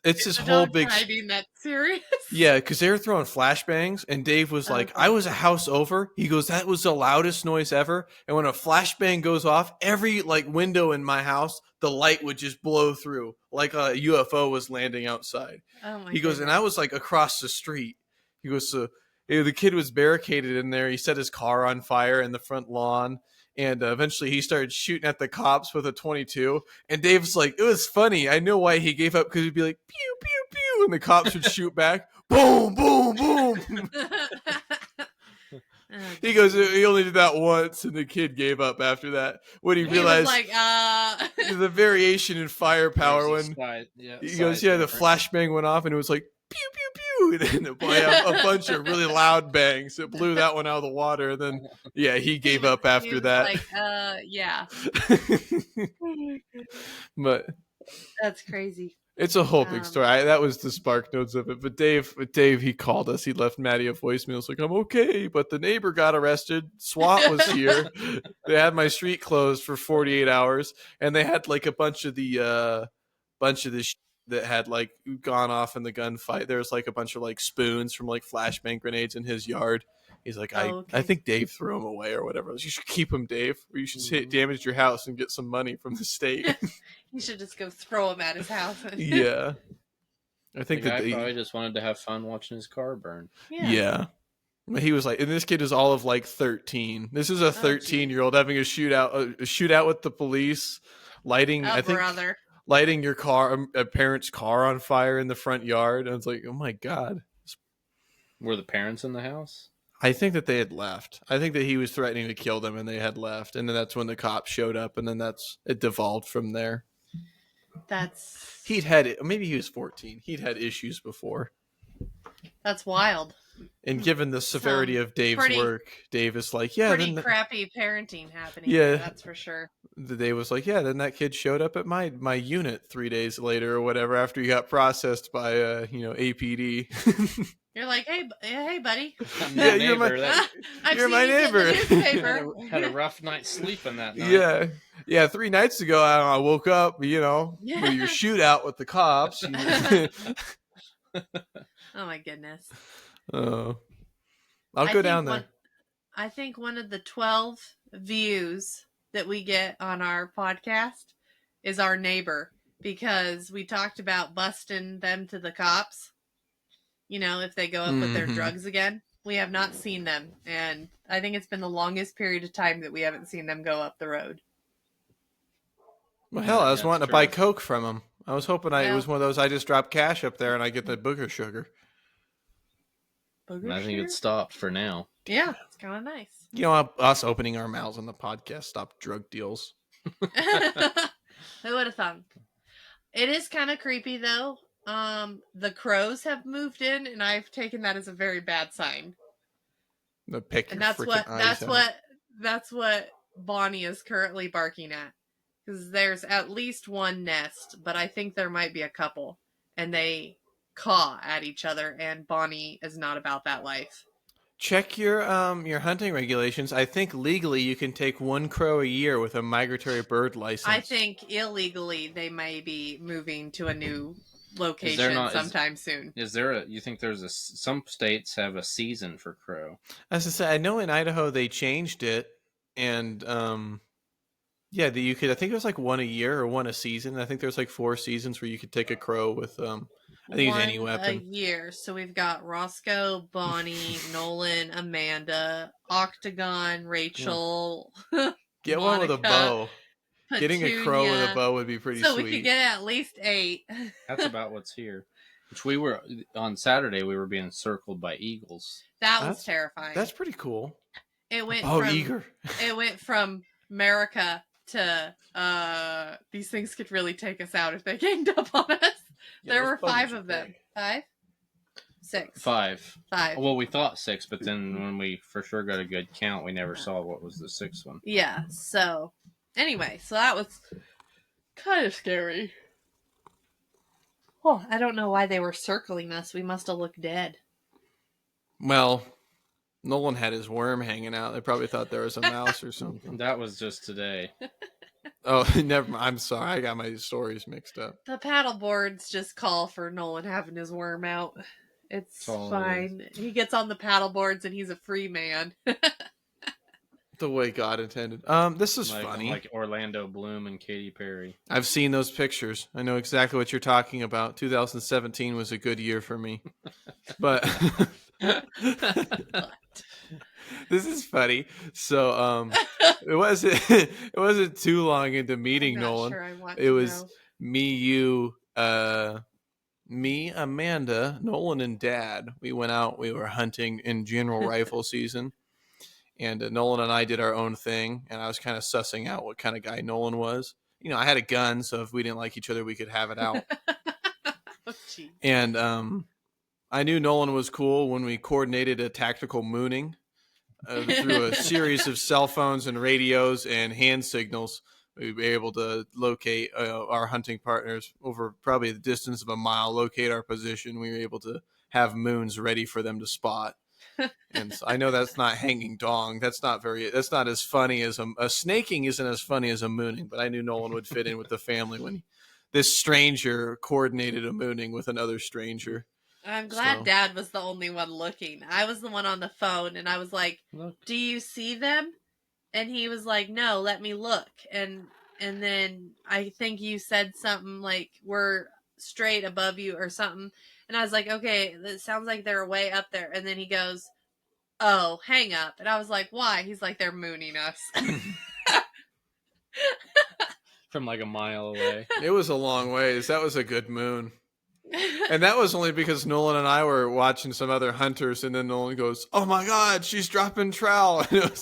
it's this whole big hiding that serious. Yeah, because they were throwing flashbangs, and Dave was like, I was a house over. He goes, that was the loudest noise ever. And when a flashbang goes off, every like window in my house, the light would just blow through like a UFO was landing outside. Oh my He goes, and I was like across the street. He goes, so the kid was barricaded in there. He set his car on fire in the front lawn. And eventually he started shooting at the cops with a .22. And Dave's like, it was funny. I know why he gave up, because he'd be like, pew, pew, pew. And the cops would shoot back. Boom, boom, boom. He goes, he only did that once. And the kid gave up after that. When he realized was like, the variation in firepower. When he goes, the flashbang went off and it was like, pew, pew, pew. And then a bunch of really loud bangs. It blew that one out of the water. And then, he gave up after that. Like, yeah. But that's crazy. It's a whole big story. That was the spark notes of it. But Dave, he called us. He left Maddie a voicemail. It's like, I'm okay, but the neighbor got arrested. SWAT was here. They had my street closed for 48 hours, and they had like a bunch of the that had like gone off in the gunfight. There's like a bunch of like spoons from like flashbang grenades in his yard, He's like, Oh, I okay. think Dave threw him away or whatever. You should keep him, Dave, or you should say it damaged your house and get some money from the state. You should just go throw him at his house. Yeah. I The think guy that probably just wanted to have fun watching his car burn. yeah. But he was like, and this kid is all of like 13. This is a 13-year-old having a shootout with the police, lighting, Oh, I think, brother. lighting your car, a parent's car on fire in the front yard. And it's like, oh my God. Were the parents in the house? I think that they had left. I think that he was threatening to kill them and they had left. And then that's when the cops showed up and then it devolved from there. Maybe he was 14. He'd had issues before. That's wild. And given the severity of Dave's work, Dave is like, yeah. Pretty crappy parenting happening. Yeah. That's for sure. Dave was like, yeah, then that kid showed up at my unit 3 days later or whatever after he got processed by, APD. You're like, hey, buddy. Yeah, you're my neighbor. Had a rough night's sleeping that night. Yeah. 3 nights ago, I woke up, with your shootout with the cops. Oh my goodness. I'll go down there. I think one of the 12 views that we get on our podcast is our neighbor, because we talked about busting them to the cops. If they go up with their drugs again. We have not seen them, and I think it's been the longest period of time that we haven't seen them go up the road. Well, hell, I was wanting to buy Coke from them. I was hoping it was one of those I just drop cash up there and I get the booger sugar. I think it stopped for now. Yeah, it's kind of nice. Us opening our mouths on the podcast stopped drug deals. Who would have thought? It is kind of creepy, though. The crows have moved in, and I've taken that as a very bad sign. And that's what Bonnie is currently barking at. Because there's at least one nest, but I think there might be a couple. And they caw at each other, and Bonnie is not about that life. Check your hunting regulations. I think legally you can take 1 crow a year with a migratory bird license. I think illegally they may be moving to a new location sometime soon. You think some states have a season for crow? As I say, I know in Idaho they changed it, and that you could. I think it was like 1 a year or 1 a season. I think there's like 4 seasons where you could take a crow with I think it's any weapon. A year. So we've got Roscoe, Bonnie, Nolan, Amanda, Octagon, Rachel. Get Monica, one with a bow. Petunia. Getting a crow with a bow would be pretty sweet. So we could get at least 8. That's about what's here. Which we were on Saturday. We were being circled by eagles. That was terrifying. That's pretty cool. It went. Eager. It went from America to these things could really take us out if they ganged up on us. Yeah, there were 5 of them. 5? 6. 5. 5. Well, we thought 6, but then when we for sure got a good count, we never saw what was the 6th one. Yeah. So anyway, so that was kind of scary. Oh, I don't know why they were circling us. We must have looked dead. Well, Nolan had his worm hanging out. They probably thought there was a mouse or something. That was just today. Oh, never mind. I'm sorry. I got my stories mixed up. The paddle boards just call for Nolan having his worm out. It's fine. He gets on the paddle boards and he's a free man. The way God intended. This is funny. Like Orlando Bloom and Katy Perry. I've seen those pictures. I know exactly what you're talking about. 2017 was a good year for me. But this is funny. So it wasn't too long into meeting Nolan. Sure it was me, you, me, Amanda, Nolan, and Dad. We went out. We were hunting in general rifle season. And Nolan and I did our own thing, and I was kind of sussing out what kind of guy Nolan was. I had a gun, so if we didn't like each other, we could have it out. And I knew Nolan was cool when we coordinated a tactical mooning through a series of cell phones and radios and hand signals. We'd be able to locate our hunting partners over probably the distance of a mile, locate our position. We were able to have moons ready for them to spot. And so I know that's not hanging dong. That's not as funny as a snaking isn't as funny as a mooning, but I knew Nolan would fit in with the family when this stranger coordinated a mooning with another stranger. I'm glad So- Dad was the only one looking. I was the one on the phone, and I was like, Look. "Do you see them?" And he was like, "No, let me look." And then I think you said something like, "We're straight above you" or something. And I was like, "Okay, it sounds like they're way up there." And then he goes, "Oh, hang up." And I was like, "Why?" He's like, "They're mooning us." From like a mile away. It was a long ways. That was a good moon. And that was only because Nolan and I were watching some other hunters, and then Nolan goes, "Oh my God, she's dropping trowel." And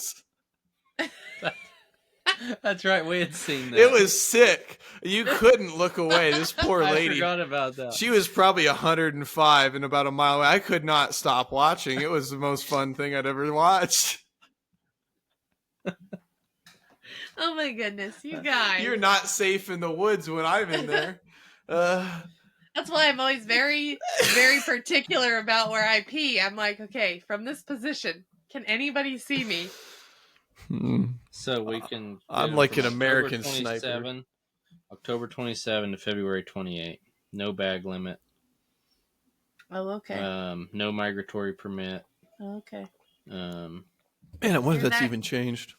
That's right. We had seen that. it was sick. You couldn't look away. This poor I lady. forgot about that. She was probably 105 and about a mile away. I could not stop watching. It was the most fun thing I'd ever watched. Oh my goodness, you guys. You're not safe in the woods when I'm in there. That's why I'm always very, very particular about where I pee. I'm like, okay, from this position, can anybody see me? So we can. I'm do like from an American October sniper. 27 October 27 to February 28. No bag limit. Oh, okay. No migratory permit. Okay. Man, I wonder if Hear that's that? even changed.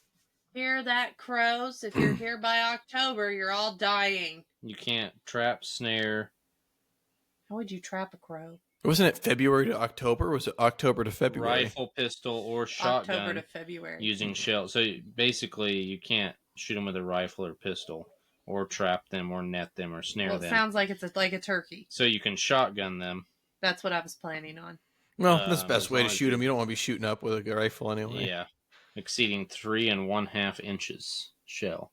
Hear that, crows? If you're here by October, you're all dying. You can't trap, snare, How would you trap a crow? Wasn't it February to October? Or was it October to February? rifle, pistol, or shotgun October to February. using shells. So basically, you can't shoot them with a rifle or pistol, or trap them, or net them, or snare Well, it them. sounds like it's like a turkey. So you can shotgun them. That's what I was planning on. Well, that's the best as way to long as shoot you- them. You don't want to be shooting up with a rifle anyway. Yeah, exceeding 3 1/2 inches shell.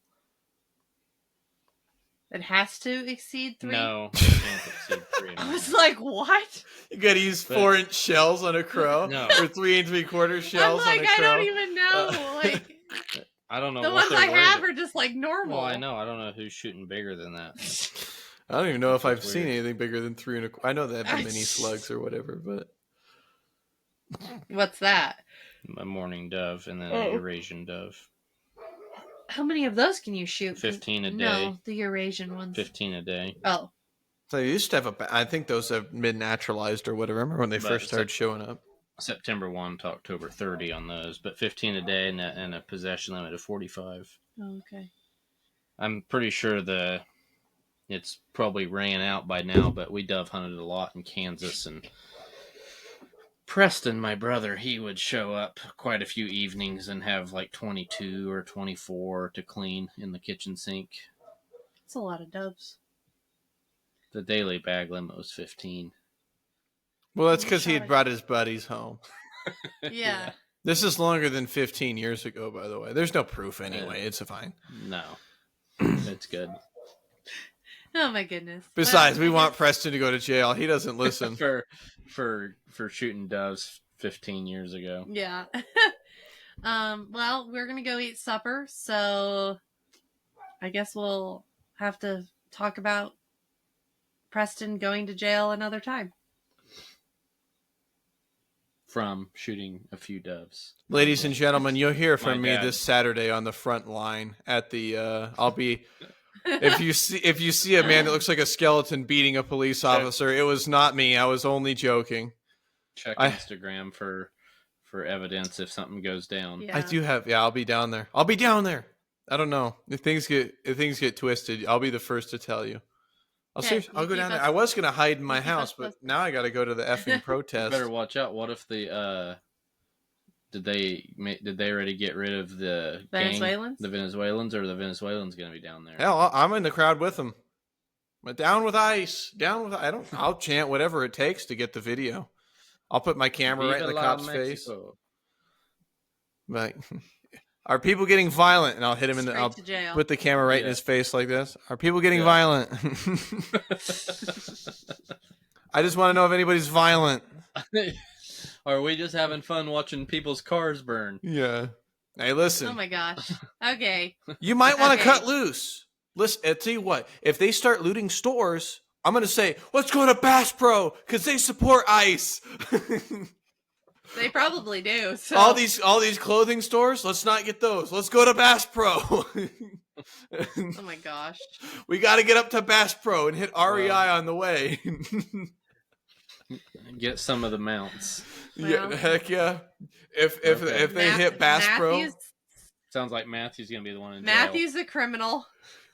It has to exceed 3? No, it can't exceed 3 I was 1/2. like, what? You gotta use But- 4-inch shells on a crow, No. or 3 3/4 shells I'm like, on a I crow. don't even know. Like, I don't know the what ones they're I have worried are just like normal. Well, I know. I don't know who's shooting bigger than that. I don't even know if I've That's seen weird. anything bigger than 3 1/4. I know they have the mini slugs or whatever, but What's that? A mourning dove and then Oh. a Eurasian dove. How many of those can you shoot? 15 a day. No, the Eurasian ones. 15 a day. Oh, so they used to have I think those have been naturalized or whatever. I remember when they But first it's started showing up. September 1 to October 30 on those, but 15 a day and a possession limit of 45. okay. I'm pretty sure it's probably ran out by now, but we dove hunted a lot in Kansas, and Preston, my brother, he would show up quite a few evenings and have like 22 or 24 to clean in the kitchen sink. It's a lot of doves. The daily bag limit was 15. Well, that's because he Shot had it. brought his buddies home. Yeah. This is longer than 15 years ago, by the way. There's no proof anyway. It's fine. No, it's good. Oh my goodness. Besides, Well, we want Preston to go to jail. He doesn't listen. for shooting doves 15 years ago. Yeah. Well, we're gonna go eat supper, so I guess we'll have to talk about Preston going to jail another time. From shooting a few doves. Ladies and gentlemen, you'll hear from My me dad. this Saturday on the front line at the I'll be if you see a man that looks like a skeleton beating a police officer, it was not me. I was only joking. Check I- Instagram for evidence if something goes down. Yeah. I do have I'll be down there. I'll be down there. I don't know. If things get twisted, I'll be the first to tell you. Okay, I'll you go keep down there. us- I was gonna hide in my you keep house, us but posted. now I gotta go to the effing protest. Better watch out. What if did they already get rid of the Venezuelans? gang, the Venezuelans, or the Venezuelans going to be down there? Hell, I'm in the crowd with them. But down with ICE. I'll chant whatever it takes to get the video. I'll put my camera right in Viva the la cop's face. Mexico. Like, are people getting violent? And I'll hit him Straight I'll to jail. put the camera right in Yeah. his face like this. Are people getting Yeah. violent? I just want to know if anybody's violent. Are we just having fun watching people's cars burn? Yeah. Hey, listen. Oh my gosh. Okay. You might want to Okay. cut loose. Listen, I'll tell you what. If they start looting stores, I'm going to say, let's go to Bass Pro because they support ICE. They probably do. So. all these clothing stores, let's not get those. Let's go to Bass Pro. Oh my gosh. We got to get up to Bass Pro and hit REI on the way. Get some of the mounts. Yeah, Well. heck yeah. If Okay. they hit Bass Pro, Matthew's, Sounds like Matthew's gonna be the one in jail. Matthew's a criminal.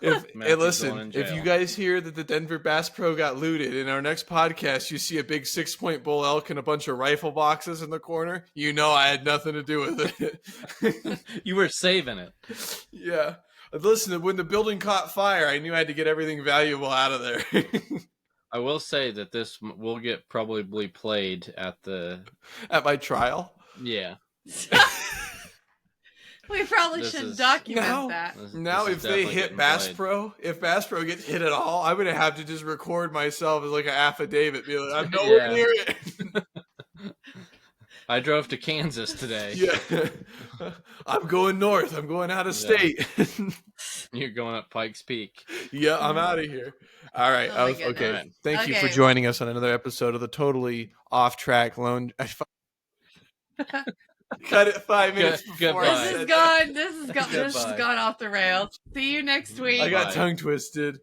hey, Matthew's going listen, in if you jail. guys hear that the Denver Bass Pro got looted, in our next podcast you see a big 6-point bull elk and a bunch of rifle boxes in the corner, you know I had nothing to do with it. You were saving it. Yeah. Listen, when the building caught fire, I knew I had to get everything valuable out of there. I will say that this will get probably played at the At my trial. yeah. We probably This should is- document Now- that. Now, This if is they definitely hit getting Bass played. Pro, if Bass Pro gets hit at all, I'm gonna have to just record myself as like an affidavit, be like, I'm nowhere Yeah. near it. I drove to Kansas today. Yeah, I'm going north. I'm going out of Yeah. state. You're going up Pikes Peak. Yeah, I'm out of here. All right. Oh my okay. goodness. Thank you for Okay. joining us on another episode of the totally off track lone. Cut it 5 minutes before. goodbye. I This said is that. gone. This has Goodbye. gone off the rails. See you next week. I got Bye. tongue twisted.